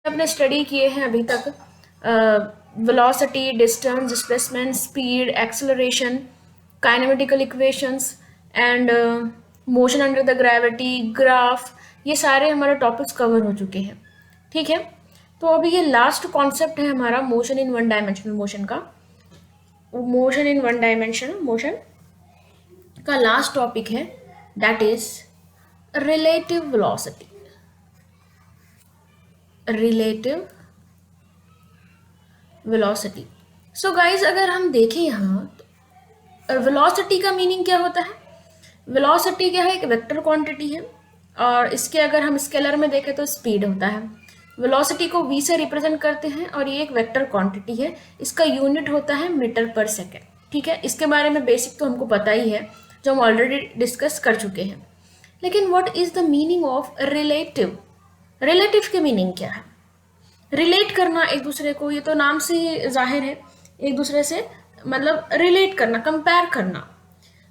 आपने स्टडी किए हैं अभी तक velocity, distance, displacement, speed, acceleration, kinematical equations and motion under the gravity, graph, ये सारे हमारे टॉपिक्स कवर हो चुके हैं। ठीक है, तो अभी ये लास्ट कॉन्सेप्ट है हमारा motion in one dimensional motion का। Motion in one dimensional motion का लास्ट टॉपिक है, that is relative velocity. Relative velocity. So guys, अगर हम देखें यहाँ तो वेलोसिटी का मीनिंग क्या होता है? वेलोसिटी क्या है? एक वेक्टर क्वांटिटी है, और इसके अगर हम स्केलर में देखें तो स्पीड होता है। वेलोसिटी को v से रिप्रेजेंट करते हैं और ये एक वेक्टर क्वांटिटी है। इसका यूनिट होता है मीटर पर सेकेंड। ठीक है, इसके बारे में बेसिक तो हमको पता ही है, जो हम ऑलरेडी डिस्कस कर चुके हैं। लेकिन what is the meaning of relative? Relative के मीनिंग क्या है? रिलेट करना एक दूसरे को, ये तो नाम से ही जाहिर है, एक दूसरे से मतलब रिलेट करना, कंपेयर करना।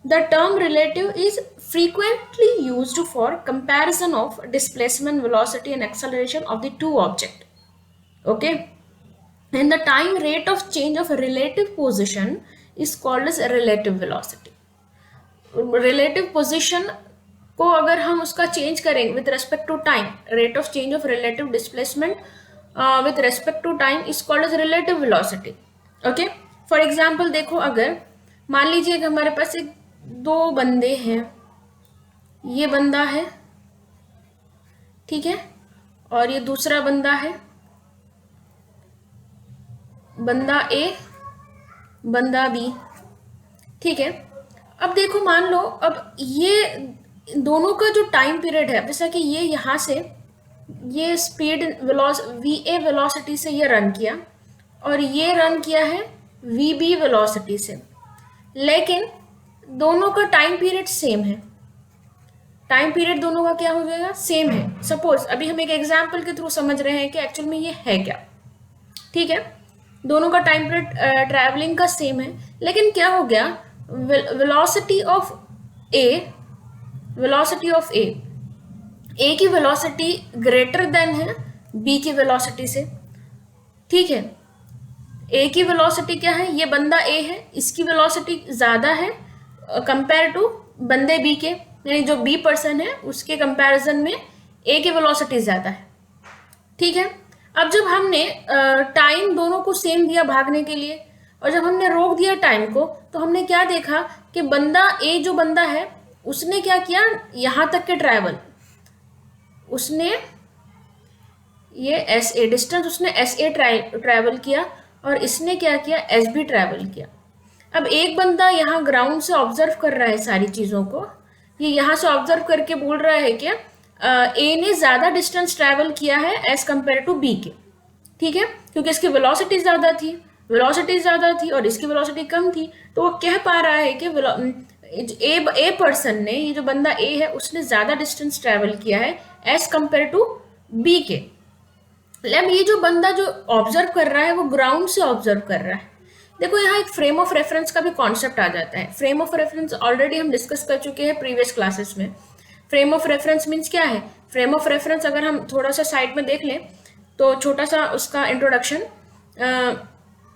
The term relative is frequently used for comparison of displacement, velocity and acceleration of the two object. Okay, and the time rate of change of relative position is called as relative velocity. Relative position को अगर हम उसका change करेंगे with respect to time, rate of change of relative displacement with respect to time is called as relative velocity. Okay, for example देखो, अगर मान लीजिए कि हमारे पास एक दो बंदे हैं, ये बंदा है, ठीक है, और ये दूसरा बंदा है, बंदा ए, बंदा बी। ठीक है, अब देखो, मान लो अब ये दोनों का जो टाइम पीरियड है, जैसा कि ये यहाँ से ये स्पीड वी ए वेलोसिटी से ये रन किया, और ये रन किया है वी बी वेलोसिटी से, लेकिन दोनों का टाइम पीरियड सेम है। टाइम पीरियड दोनों का क्या हो जाएगा? सेम है। सपोज अभी हम एक एग्जाम्पल के थ्रू समझ रहे हैं कि एक्चुअल में ये है क्या। ठीक है, दोनों का टाइम पीरियड ट्रैवलिंग का सेम है, लेकिन क्या हो गया? Velocity of A, velocity of A की वेलोसिटी ग्रेटर देन है बी की वेलोसिटी से। ठीक है, ए की वेलोसिटी क्या है? ये बंदा ए है, इसकी वेलोसिटी ज़्यादा है कंपेयर टू बंदे बी के, यानी जो बी पर्सन है उसके कंपैरिजन में ए की वेलोसिटी ज़्यादा है। ठीक है, अब जब हमने टाइम दोनों को सेम दिया भागने के लिए, और जब हमने रोक दिया टाइम को, तो हमने क्या देखा कि बंदा ए, जो बंदा है, उसने क्या किया? यहाँ तक के ट्रैवल उसने ये एस ए डिस्टेंस उसने एस ए ट्रैवल किया, और इसने क्या किया? एस बी ट्रैवल किया। अब एक बंदा यहाँ ग्राउंड से ऑब्जर्व कर रहा है सारी चीज़ों को, ये यहाँ से ऑब्जर्व करके बोल रहा है कि ए ने ज़्यादा डिस्टेंस ट्रैवल किया है एज कम्पेयर टू बी के। ठीक है, क्योंकि इसकी वेलोसिटी ज़्यादा थी, और इसकी वेलोसिटी कम थी, तो वो कह पा रहा है कि ए पर्सन ने, ये जो बंदा ए है, उसने ज़्यादा डिस्टेंस ट्रैवल किया है एज कम्पेयर टू बी के। अब ये जो बंदा जो ऑब्जर्व कर रहा है, वो ग्राउंड से ऑब्जर्व कर रहा है। देखो, यहाँ एक फ्रेम ऑफ रेफरेंस का भी कॉन्सेप्ट आ जाता है। फ्रेम ऑफ रेफरेंस ऑलरेडी हम डिस्कस कर चुके हैं प्रीवियस क्लासेस में। फ्रेम ऑफ रेफरेंस मीन्स क्या है? फ्रेम ऑफ रेफरेंस अगर हम थोड़ा सा साइड में देख लें तो छोटा सा उसका introduction.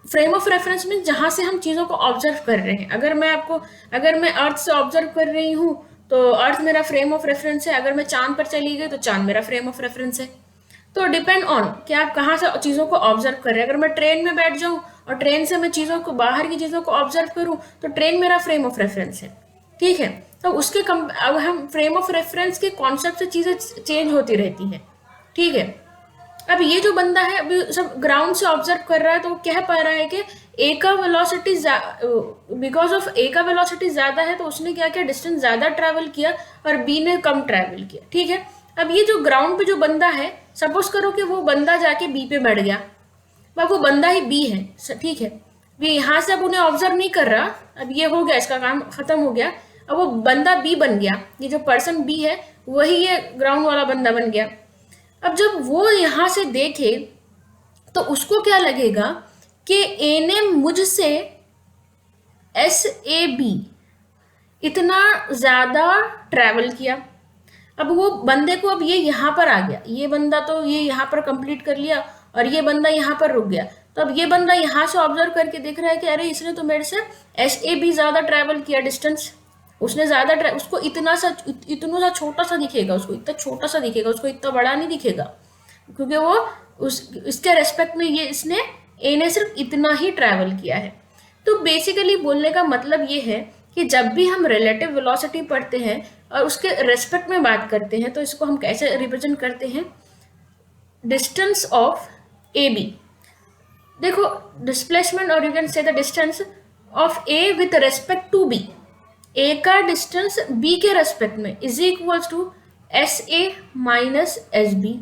Frame of reference means जहाँ से हम चीज़ों को ऑब्जर्व कर रहे हैं। अगर मैं अर्थ से ऑब्जर्व कर रही हूँ तो अर्थ मेरा फ्रेम ऑफ रेफरेंस है, अगर मैं चांद पर चली गई तो चांद मेरा फ्रेम ऑफ रेफरेंस है। तो डिपेंड ऑन कि आप कहाँ से चीज़ों को ऑब्जर्व कर रहे हैं। अगर मैं ट्रेन में बैठ जाऊँ और ट्रेन से मैं चीज़ों को, बाहर की चीज़ों को ऑब्जर्व करूँ, तो ट्रेन मेरा फ्रेम ऑफ रेफरेंस है। ठीक है, तो अब हम फ्रेम ऑफ रेफरेंस के कॉन्सेप्ट से चीज़ें चेंज होती रहती हैं। ठीक है, अब ये जो बंदा है अभी सब ग्राउंड से ऑब्जर्व कर रहा है, तो वो कह पा रहा है कि ए का वेलोसिटी, बिकॉज ऑफ ए का वेलोसिटी ज़्यादा है, तो उसने क्या किया? डिस्टेंस ज़्यादा ट्रैवल किया, और बी ने कम ट्रैवल किया। ठीक है, अब ये जो ग्राउंड पे जो बंदा है, सपोज करो कि वो बंदा जाके बी पे बैठ गया, अब वो बंदा ही बी है। ठीक है, ये यहाँ से अब उन्हें ऑब्जर्व नहीं कर रहा, अब ये हो गया, इसका काम खत्म हो गया। अब वो बंदा बी बन गया, ये जो पर्सन बी है वही ये ग्राउंड वाला बंदा बन गया। अब जब वो यहाँ से देखे तो उसको क्या लगेगा कि ए ने मुझसे एस ए बी इतना ज़्यादा ट्रैवल किया। अब वो बंदे को अब ये यहाँ पर आ गया, ये बंदा तो ये यहाँ पर कंप्लीट कर लिया और ये बंदा यहाँ पर रुक गया। तो अब ये बंदा यहाँ से ऑब्जर्व करके देख रहा है कि अरे इसने तो मेरे से SAB ज्यादा ट्रैवल किया डिस्टेंस, उसने ज्यादा उसको इतना सा छोटा सा दिखेगा, उसको इतना छोटा सा दिखेगा, उसको इतना बड़ा नहीं दिखेगा, क्योंकि वो इसके रेस्पेक्ट में ये इसने ए ने सिर्फ इतना ही ट्रैवल किया है। तो बेसिकली बोलने का मतलब ये है कि जब भी हम रिलेटिव वेलोसिटी पढ़ते हैं और उसके रेस्पेक्ट में बात करते हैं तो इसको हम कैसे रिप्रेजेंट करते हैं, डिस्टेंस ऑफ AB। देखो डिस्प्लेसमेंट और you can say the distance of A with respect to B, A का डिस्टेंस B के रेस्पेक्ट में is equals to SA minus SB।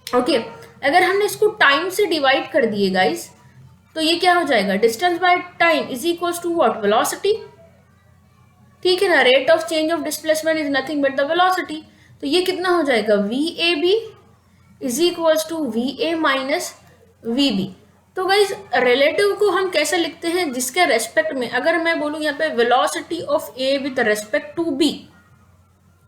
Okay, अगर हमने इसको टाइम से डिवाइड कर दिए गाइस तो ये क्या हो जाएगा, distance by time is equals to what, velocity. ठीक है ना, rate of change of displacement is nothing but the velocity. तो ये कितना हो जाएगा, VAB is equals to VA minus VB। तो गाइज रिलेटिव को हम कैसे लिखते हैं, जिसके रेस्पेक्ट में अगर मैं बोलूँ यहाँ पे velocity of A with respect to B,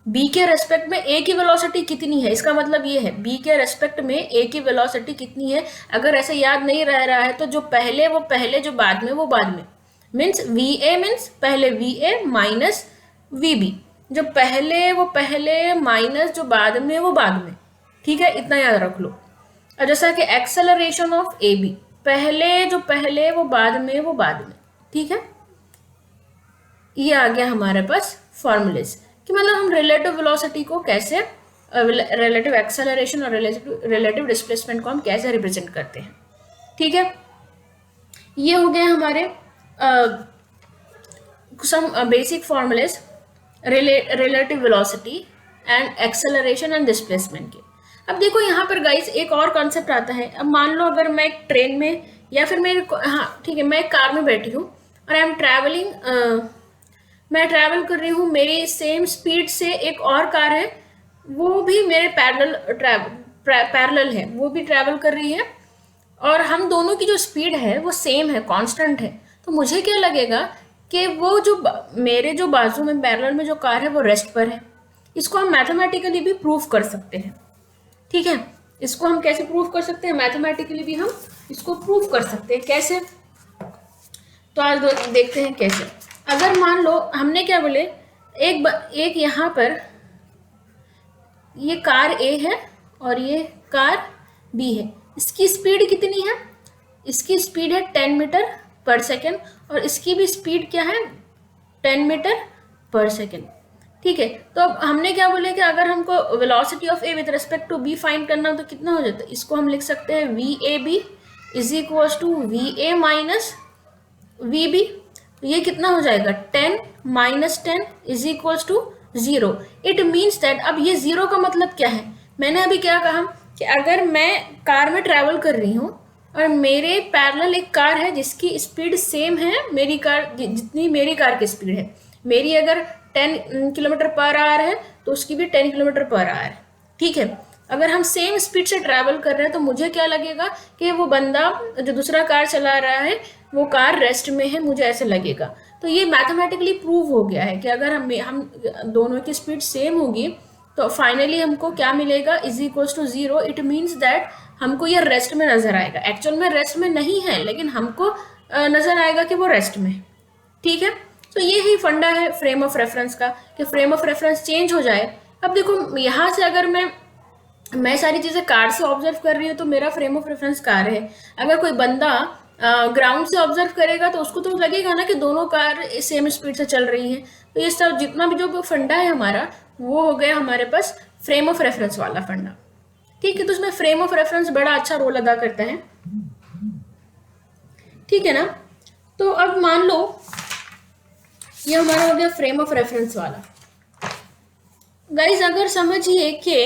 B के रेस्पेक्ट में A की वेलोसिटी कितनी है, इसका मतलब ये है B के रेस्पेक्ट में A की वेलोसिटी कितनी है। अगर ऐसे याद नहीं रह रहा है तो जो पहले वो पहले, जो बाद में वो बाद में, मीन्स VA मीन्स पहले VA माइनस VB, जो पहले वो पहले माइनस जो बाद में वो बाद में। ठीक है, इतना याद रख लो। और जैसा कि एक्सेलरेशन ऑफ AB, पहले जो पहले वो बाद में वो बाद में। ठीक है, ये आ गया हमारे पास फॉर्मूलेस कि मतलब हम रिलेटिव वेलोसिटी को कैसे, रिलेटिव एक्सेलरेशन और रिलेटिव डिस्प्लेसमेंट को हम कैसे रिप्रेजेंट करते हैं। ठीक है, ये हो गए हमारे some basic formulas relative velocity and acceleration and displacement के। अब देखो यहाँ पर गाइस एक और कॉन्सेप्ट आता है। अब मान लो अगर मैं एक ट्रेन में या फिर मैं, हाँ ठीक है, मैं एक कार में बैठी हूँ और आई एम ट्रैवलिंग, मैं ट्रैवल कर रही हूँ, मेरी सेम स्पीड से एक और कार है, वो भी मेरे पैरेलल है, वो भी ट्रैवल कर रही है और हम दोनों की जो स्पीड है वो सेम है, कांस्टेंट है। तो मुझे क्या लगेगा कि वो जो मेरे जो बाजू में पैरेलल में जो कार है वो रेस्ट पर है। इसको हम मैथमेटिकली भी प्रूफ कर सकते हैं। ठीक है, इसको हम कैसे प्रूफ कर सकते हैं, मैथमेटिकली भी हम इसको प्रूफ कर सकते हैं। कैसे, तो आज देखते हैं कैसे। अगर मान लो हमने क्या बोले, एक यहाँ पर ये कार A है और ये कार B है, इसकी स्पीड कितनी है, इसकी स्पीड है 10 मीटर पर सेकेंड और इसकी भी स्पीड क्या है, 10 मीटर पर सेकेंड। ठीक है, तो अब हमने क्या बोले कि अगर हमको velocity of A with respect to B find करना हो तो कितना हो जाता है, इसको हम लिख सकते हैं VAB is equals to VA minus VB। ये कितना हो जाएगा, 10 minus 10 is equals to 0। It means that, अब ये 0 का मतलब क्या है, मैंने अभी क्या कहा कि अगर मैं कार में ट्रैवल कर रही हूँ और मेरे पैरेलल एक कार है जिसकी स्पीड सेम है मेरी कार जितनी मेरी कार की स्पीड है, मेरी अगर 10 किलोमीटर पर आवर है तो उसकी भी 10 किलोमीटर पर आवर है। ठीक है, अगर हम सेम स्पीड से ट्रैवल कर रहे हैं तो मुझे क्या लगेगा कि वो बंदा जो दूसरा कार चला रहा है वो कार रेस्ट में है, मुझे ऐसे लगेगा। तो ये मैथमेटिकली प्रूव हो गया है कि अगर हम दोनों की स्पीड सेम होगी तो फाइनली हमको क्या मिलेगा, is equals to 0। It means that हमको ये रेस्ट में नजर आएगा, एक्चुअल में रेस्ट में नहीं है लेकिन हमको नजर आएगा कि वो रेस्ट में। ठीक है, तो ये ही फंडा है फ्रेम ऑफ रेफरेंस का कि फ्रेम ऑफ रेफरेंस चेंज हो जाए। अब देखो यहाँ से अगर मैं सारी चीज़ें कार से ऑब्जर्व कर रही हूँ तो मेरा फ्रेम ऑफ रेफरेंस कार है। अगर कोई बंदा ग्राउंड से ऑब्जर्व करेगा तो उसको तो लगेगा ना कि दोनों कार सेम स्पीड से चल रही हैं। तो ये सब जितना भी जो फंडा है हमारा वो हो गया हमारे पास फ्रेम ऑफ रेफरेंस वाला फंडा। ठीक है, तो उसमें फ्रेम ऑफ रेफरेंस बड़ा अच्छा रोल अदा करता है। ठीक है ना, तो अब मान लो ये हमारा हो गया फ्रेम ऑफ रेफरेंस वाला। गाइस अगर समझिए कि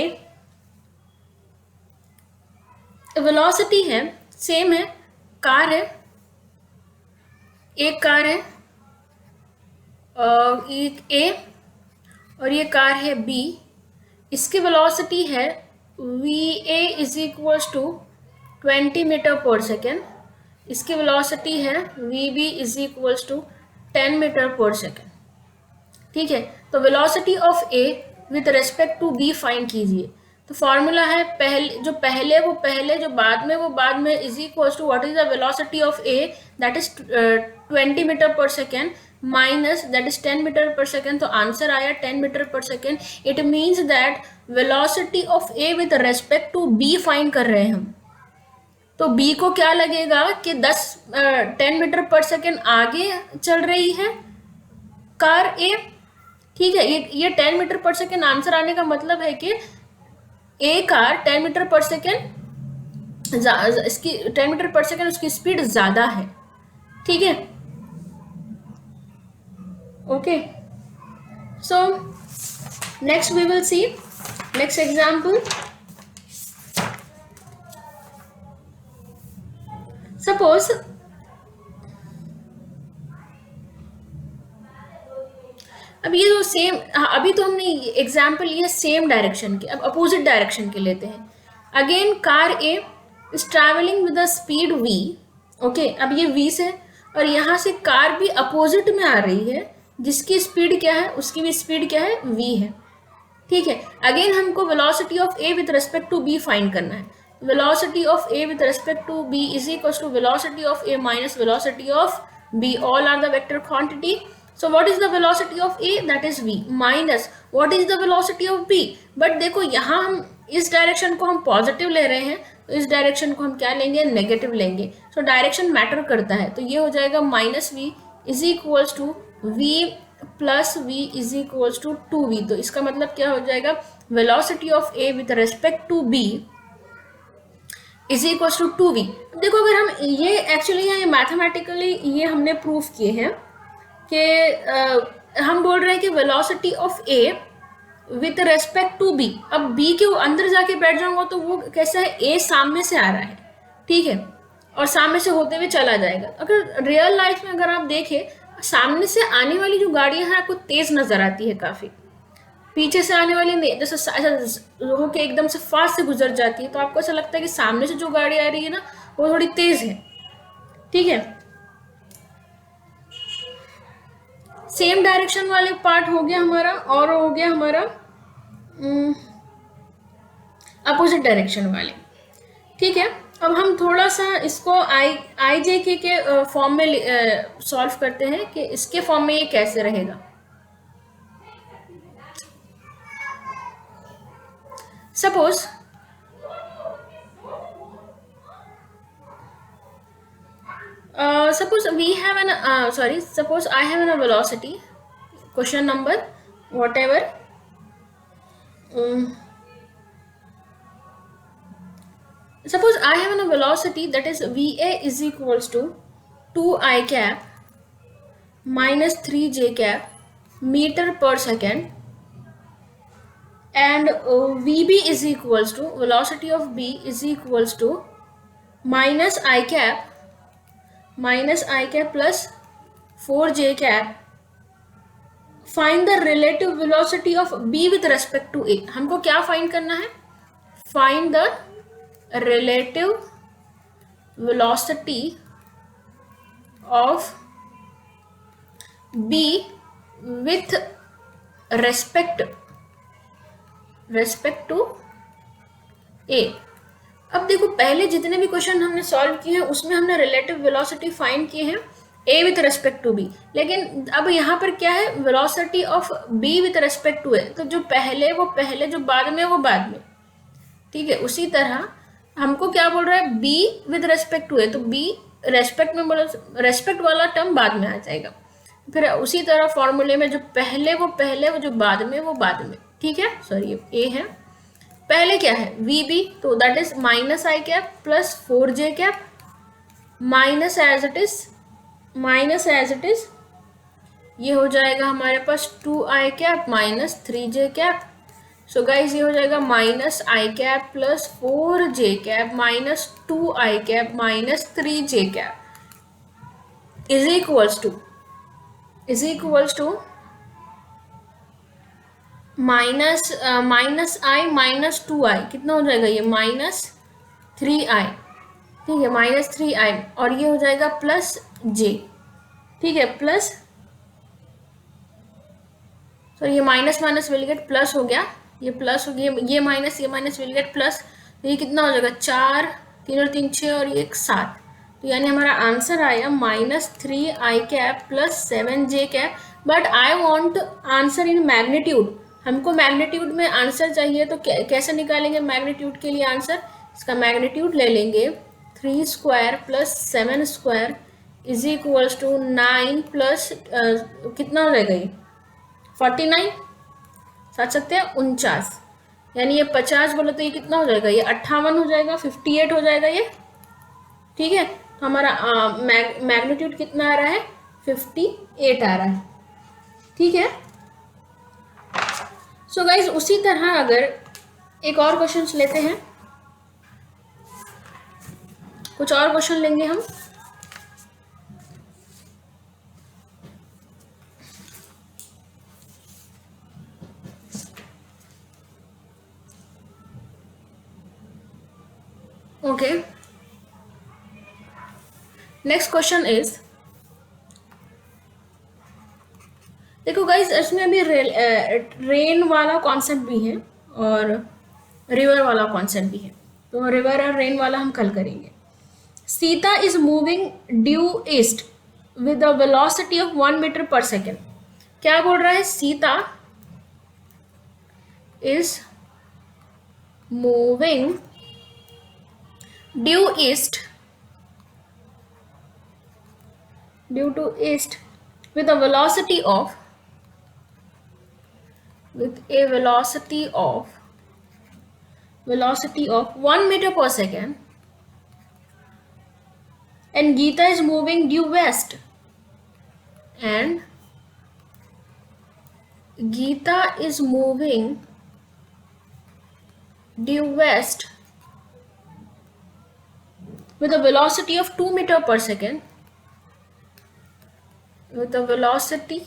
वेलोसिटी है, सेम है, कार है, एक कार है एक A और ये कार है B, इसकी वेलोसिटी है VA is equals to 20 metre per second, इसकी वेलोसिटी है VB is equals to 10 metre per second. ठीक है, तो velocity of A with respect to B find कीजिए। तो फॉर्मूला है जो पहले वो पहले, जो बाद में वो बाद में, is equal to what is the velocity of A, that is 20 metre per second minus that is 10 metre per second. तो आंसर आया 10 metre per second. It means that velocity of A with respect to B find कर रहे हैं हम। तो B को क्या लगेगा कि 10 मीटर पर सेकेंड आगे चल रही है कार ए। ठीक है, ये 10 मीटर पर सेकेंड आंसर आने का मतलब है कि ए कार 10 मीटर पर सेकेंड, इसकी 10 मीटर पर सेकेंड उसकी स्पीड ज्यादा है। ठीक है, okay. So next we will see next example. Suppose अब ये जो सेम, अभी तो हमने एग्जाम्पल ये सेम डायरेक्शन के, अब अपोजिट डायरेक्शन के लेते हैं। Again car A is travelling with the speed v. Okay, अब ये वी से, और यहाँ से कार भी अपोजिट में आ रही है, जिसकी स्पीड क्या है, उसकी भी स्पीड क्या है, वी है। ठीक है, अगेन हमको velocity of A with respect to B find करना है। Velocity of A with respect to B is equal to velocity of A minus velocity of B, all are the vector quantity. So what is the velocity of A? That is v minus what is the velocity of B? But देखो यहाँ हम इस direction को हम positive ले रहे हैं, तो इस डायरेक्शन को हम क्या लेंगे, नेगेटिव लेंगे। सो डायरेक्शन मैटर करता है। तो ये हो जाएगा minus v is equals to v plus v is equals to 2v। तो इसका मतलब क्या हो जाएगा, velocity of A with respect to B is equals to 2v। देखो अगर हम ये एक्चुअली ये मैथमेटिकली ये हमने प्रूफ किए हैं कि हम बोल रहे हैं कि velocity of A with respect to B. अब बी के अंदर जाके बैठ जाऊंगा तो वो कैसा है, ए सामने से आ रहा है, ठीक है, और सामने से होते हुए चला जाएगा। अगर रियल लाइफ में अगर आप देखें, सामने से आने वाली जो गाड़ियां हैं आपको तेज नजर आती है काफी, पीछे से आने वाली नहीं, जैसे ऐसा होके एकदम से फास्ट से गुजर जाती है, तो आपको ऐसा लगता है कि सामने से जो गाड़ी आ रही है ना वो थोड़ी तेज है। ठीक है, सेम डायरेक्शन वाले पार्ट हो गया हमारा, और हो गया हमारा अपोजिट डायरेक्शन वाले। ठीक है, अब हम थोड़ा सा इसको आई जे के फॉर्म में सॉल्व करते हैं कि इसके फॉर्म में ये कैसे रहेगा। Suppose suppose we have an suppose I have a velocity, question number whatever, suppose I have a velocity that is va is equals to 2i cap minus 3j cap meter per second, and vb is equals to velocity of b is equals to minus i cap plus 4j cap. Find the relative velocity of b with respect to a. हमको क्या find करना है, find the relative velocity of b with respect to a. अब देखो पहले जितने भी question हमने सॉल्व किए हैं उसमें हमने रिलेटिव वेलोसिटी फाइंड किए हैं A with respect to B, लेकिन अब यहाँ पर क्या है, velocity of B with respect to A. तो जो पहले वो पहले, जो बाद में वो बाद में। ठीक है, उसी तरह हमको क्या बोल रहा है, B with respect to A, तो बी रेस्पेक्ट में बोलो, रेस्पेक्ट वाला टर्म बाद में आ जाएगा। फिर उसी तरह फॉर्मूले में जो पहले वो पहले, वो जो बाद में वो बाद में। ठीक है, सॉरी ए है, पहले क्या है वी बी, तो that is minus I cap plus 4j cap minus as it is ये हो जाएगा हमारे पास 2i cap minus 3j cap. So guys ये हो जाएगा minus I cap plus 4j cap minus 2i cap minus 3j cap is equals to minus I minus 2i, कितना हो जाएगा ये माइनस 3i। ठीक है, माइनस 3i, और ये हो जाएगा प्लस j। ठीक है, प्लस तो ये minus minus will get plus हो गया, ये प्लस हो गया, ये माइनस विल गेट प्लस, तो ये कितना हो जाएगा 4, 3 और 3 6 और ये 7। तो यानी हमारा आंसर आया -3i cap plus 7j cap. But I want answer in magnitude, हमको मैग्नीट्यूड में आंसर चाहिए, तो कैसे निकालेंगे मैग्नीट्यूड के लिए आंसर? इसका मैग्नीट्यूड ले लेंगे 3 square plus 7 square is equals to 9 plus कितना हो जाएगा ये 49, साथ सकते हैं 49, यानी ये 50 बोलो तो ये कितना हो जाएगा, ये 58 हो जाएगा, 58 हो जाएगा ये। ठीक है, तो हमारा मैग्नीट्यूड कितना आ रहा है 58 आ रहा है। ठीक है, सो गाइज उसी तरह अगर एक और क्वेश्चन लेते हैं, कुछ और क्वेश्चन लेंगे हम। ओके, नेक्स्ट क्वेश्चन इज, देखो गाइज इसमें अभी रेन वाला कॉन्सेप्ट भी है और रिवर वाला कॉन्सेप्ट भी है, तो रिवर और रेन वाला हम कल करेंगे। Sita is moving due east with a velocity of 1 metre per second. क्या बोल रहा है? Sita is moving due to east with a velocity of 1 meter per second, and Geeta is moving due west, and Geeta is moving due west with a velocity of 2 meter per second, with a velocity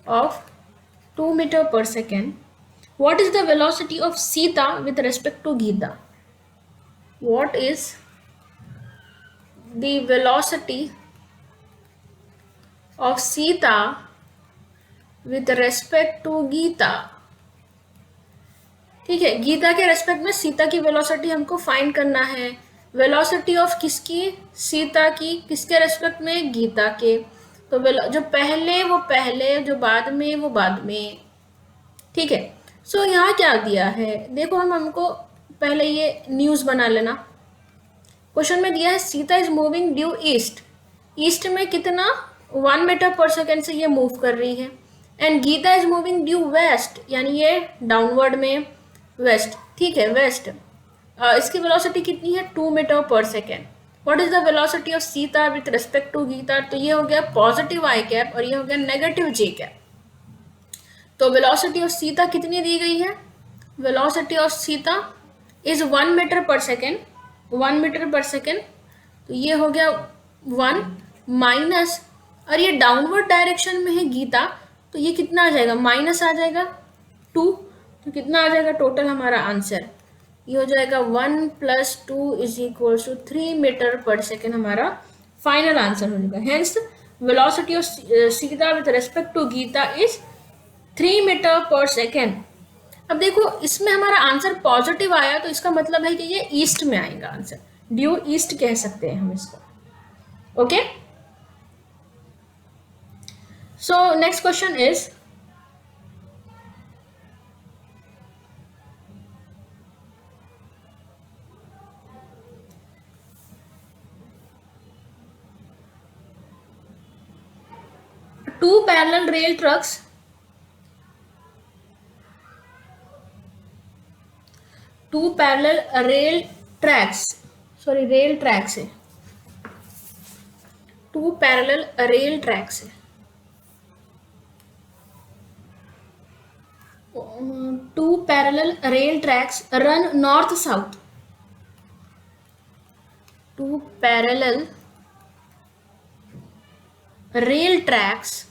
of 2 meter per second. What is the velocity of Sita with respect to Geeta? What is the velocity of Sita with respect to Geeta? ठीक है, गीता के respect में सीता की velocity हमको find करना है। Velocity of किसकी? सीता की। किसके रेस्पेक्ट में? गीता के। तो जो पहले वो पहले, जो बाद में वो बाद में। ठीक है, सो यहाँ क्या दिया है देखो, हमको पहले ये न्यूज़ बना लेना। क्वेश्चन में दिया है Sita is moving due east, east में कितना 1 मीटर पर सेकेंड से ये मूव कर रही है, and Gita is moving due west, यानी ये डाउनवर्ड में वेस्ट। ठीक है, वेस्ट। इसकी वेलोसिटी कितनी है 2 metre per second. What is the velocity of Sita with respect to Gita? तो ये हो गया पॉजिटिव आई कैप और ये हो गया नेगेटिव जे कैप। तो वेलोसिटी ऑफ सीता कितनी दी गई है? Velocity of Sita is 1 metre per second, 1 metre per second. तो ये हो गया 1 माइनस, और ये डाउनवर्ड डायरेक्शन में है गीता, तो ये कितना आ जाएगा? माइनस आ जाएगा 2। तो कितना आ जाएगा टोटल हमारा आंसर? ये हो जाएगा 1 + 2 = 3 मीटर पर सेकेंड हमारा फाइनल आंसर हो जाएगा। Hence velocity of Sita with respect to Gita is 3 metre per second. अब देखो इसमें हमारा आंसर पॉजिटिव आया, तो इसका मतलब है कि ये ईस्ट में आएगा आंसर, ड्यू ईस्ट कह सकते हैं हम इसको। Okay, so next question is, two parallel rail tracks है, 2 पैरेलल रेल ट्रैक्स है, 2 parallel rail tracks run north south, 2 parallel rail tracks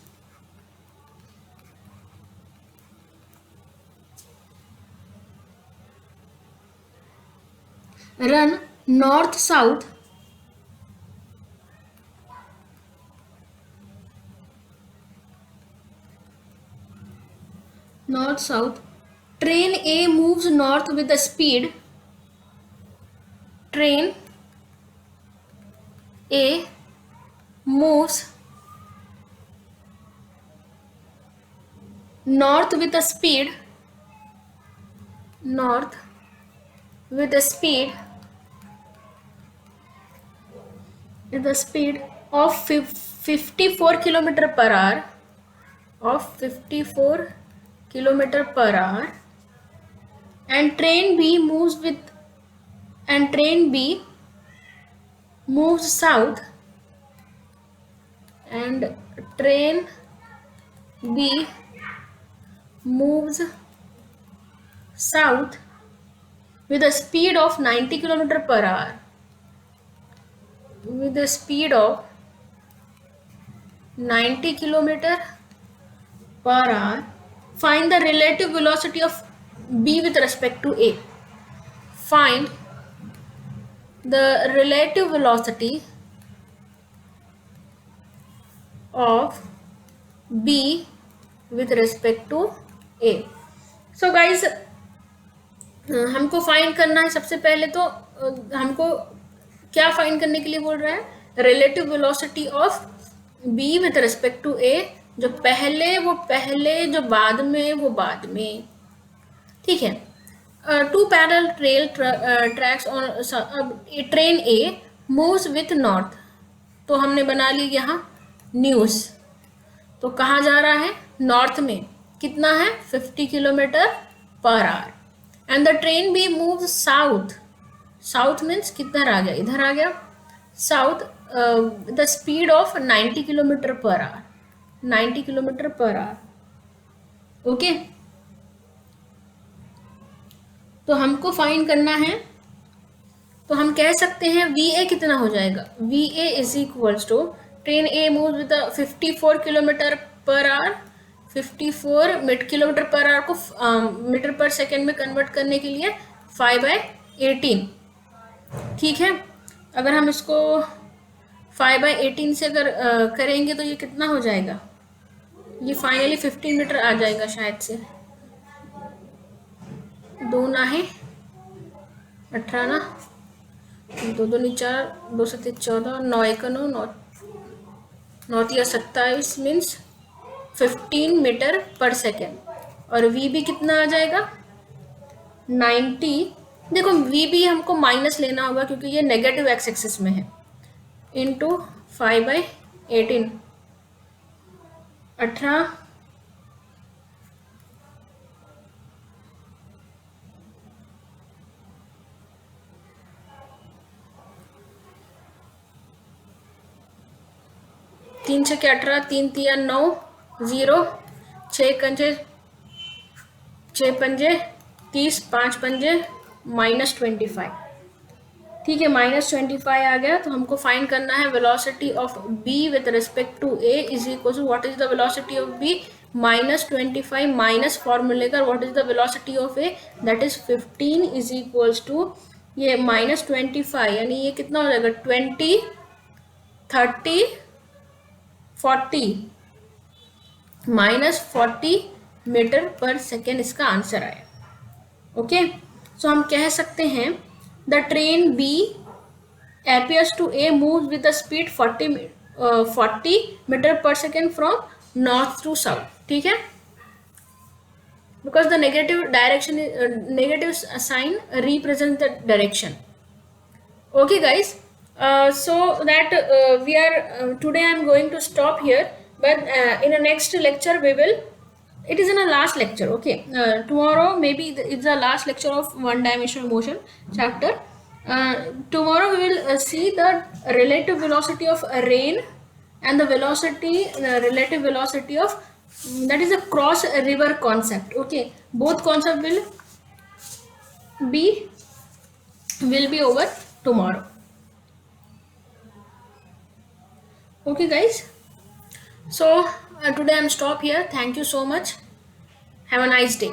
run north south north south. Train A moves north with the speed. Train A moves north with a speed. North with a speed. With the speed of 54 kilometer per hour. Of 54 kilometer per hour. And train B moves south, and train B moves south with a speed of 90 kilometer per hour. With a speed of 90 kilometer per hour. Find the relative velocity of B with respect to A. Find the relative velocity of B with respect to A. So guys, हमको find करना है सबसे पहले तो हमको क्या find करने के लिए बोल रहा है? Relative velocity of B with respect to A. जो पहले वो पहले, जो बाद में वो बाद में. ठीक है. Two parallel rail tracks on train A moves with north. तो हमने बना ली यहाँ न्यूज़. तो कहाँ जा रहा है? नॉर्थ में. कितना है? 50 kilometre per hour. And the train B move south. South means किधर आ गया? इधर आ गया. South the speed of 90 kilometre per hour. 90 kilometre per hour. Okay. तो हमको फाइंड करना है. तो हम कह सकते हैं VA कितना हो जाएगा? VA is equals to train A move with 54 kilometre per hour. 54 kilometre per hour को मीटर पर सेकेंड में कन्वर्ट करने के लिए 5/18. ठीक है. अगर हम इसको 5/18 से अगर करेंगे तो ये कितना हो जाएगा? ये फाइनली 15 मीटर आ जाएगा शायद से. 2 ना है 18 ना, 2 2 4, 2 7 14, 9 1 9, 9 3 27 मीन्स 15 मीटर पर सेकेंड. और VB कितना आ जाएगा? 90. देखो VB हमको माइनस लेना होगा क्योंकि ये नेगेटिव एक्स एक्सिस में है. इंटू 5/18. 18 3 6 18, 3 3 9, 0, 6 कंजे 6 पंजे 30, 5 पंजे -25. ठीक है. -25 आ गया. तो हमको फाइंड करना है velocity of B with respect to A is equal to what is the velocity of B? -25 minus फॉर्मूले का what is the velocity of A? That is 15 is equals to ये -25 यानी ये कितना हो जाएगा? 20 30 40 -40 मीटर पर सेकेंड इसका answer आया. ओके. सो हम कह सकते हैं the train B appears to A moves with the speed 40 metre per second from north to south. ठीक है. Because the negative direction negative sign represent the direction. Okay guys, so that we are today I am going to stop here, but in the next lecture we will, it is in a last lecture. Okay. Tomorrow maybe it's the last lecture of one dimensional motion chapter. Tomorrow we will see the relative velocity of a rain and the relative velocity of that is a cross river concept. Okay. Both concept will be over tomorrow. Okay guys, so today I'm stop here. Thank you so much. Have a nice day.